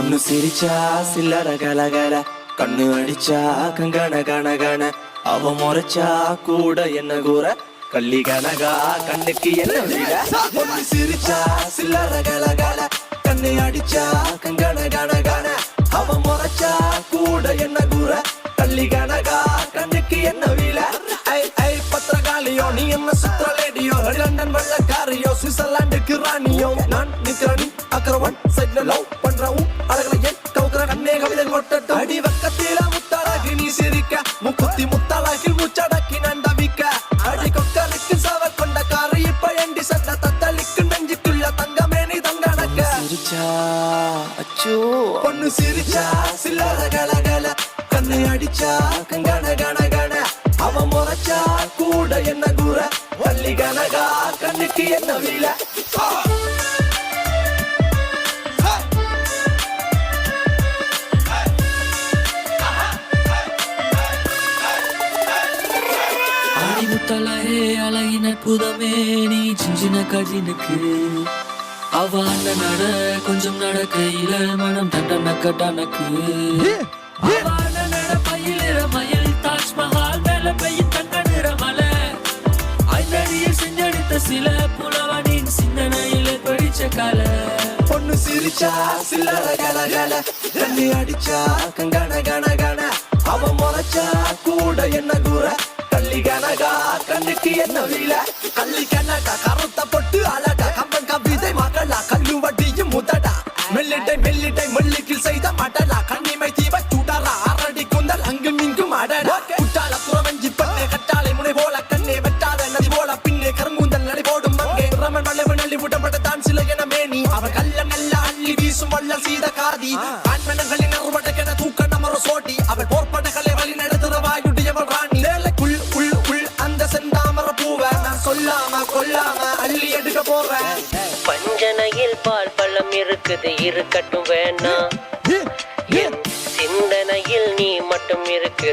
பொண்ணு சிரிச்சா சில்லற கலகல, கண்ணு அடிச்சா கங்கன கனகன, அவ முறைச்சா கூட என்ன கூற, கள்ளி கனகா கண்ணுக்கு என்ன வீட. பொண்ணு சிரிச்சா சில்லற கலகல, கண்ணு அடிச்சா கங்கன கனகன, அவ முறைச்சா கூட என்ன கூற, கள்ளி கனகா கண்ணுக்கு என்ன வீல. ஐ ஐ பத்திரகாளியோ நீ என்ன சுத்திர லேடியோ, லண்டன் வெள்ளக்காரியோ சுவிட்சர்லாந்துக்கு ராணியோ, நான் நிக்கிறனி அக்கரவன் சைட்ல லவ் பண்றவும் அழகலையே கவுக்குற கண்ணே கவிதை கொட்டட்டும். அடி வக்கத்தில முத்தாளாகி நீ சிரிக்க, முக்குத்தி முத்தாளாகி மூச்சடக்கி நண்டவிக்க, அடி கொக்கலுக்கு சவ கொண்ட காரு இப்ப எண்டி சண்ட தத்தளிக்கு நெஞ்சுக்குள்ள தங்கமே நீ தங்கடக்க. சிரிச்சா அச்சோ பொண்ணு சிரிச்சா சில்லற கலகல, கண்ணு அடிச்சா கங்கன கனகன, அவ முறைச்சா கூட என்ன கூற, கள்ளி கனகா கண்ணுக்கு என்ன வீல. ஆடிமுத்தலையே அழகின புதமே நீ சின்ன கஜினுக்கு, அவ அண்ணன் நட கொஞ்சம் நடக்கையில மனம் தண்டனக்க டனக்கு. அவ அண்ணன் நட பயிலிற மயில் தாஜ்மஹால் மேல பெய்யும் தங்க நிற மலை, ஐந்தடியில் செஞ்சடித்த சில புலவனின் சிந்தனையில படிச்ச கலை. பொண்ணு சிரிச்சா சில்லற கலகல, கண்ணு அடிச்சா கங்கன கனகன, அவ முறைச்சா கூட என்ன கூற, கள்ளி கனகா கண்ணுக்கு என்ன வீல. கள்ளி கனகா கருத்த பொட்டு அழகா, கம்பன் கவிதை மகளா, கல்லு வட்டியும் முதடா, மெல்லிட்டை மெல்லிட்டை மெல்லிக்கில் செய்த மடலா, கண்ணிமை தீவ சுடரா, அரடி குந்தல் அங்கும் இங்கும் அடடா. குட்டால புறவஞ்சி பண்ணே கட்டாலை முனை போல, கண்ணே வெட்டாத நதி போல பின்னே கருங்குந்தல் நடி போடும் அங்கே, ரமன் வளைவு நள்ளி விடப்பட தான் சில என மேனி, அவ கல்ல நல்ல அள்ளி வீசும் வள்ளல் சீத காதி, ஆண்மனங்களின் அறுவடைக்கென தூக்க நமர சோட்டி, அவள் போர்ப்படைகளை வழி நடத்துற வாயுடையவள் ராணி. வேலைக்குள் உள் உள் அந்த செந்தாமர பூவ நான் சொல்லாம கொல்லாம அள்ளி எடுக்க போறேன். பஞ்சனையில் பால் பழம் இருக்குது இருக்கட்டும் வேணா, சிந்தனையில் நீ மட்டும் இருக்கு.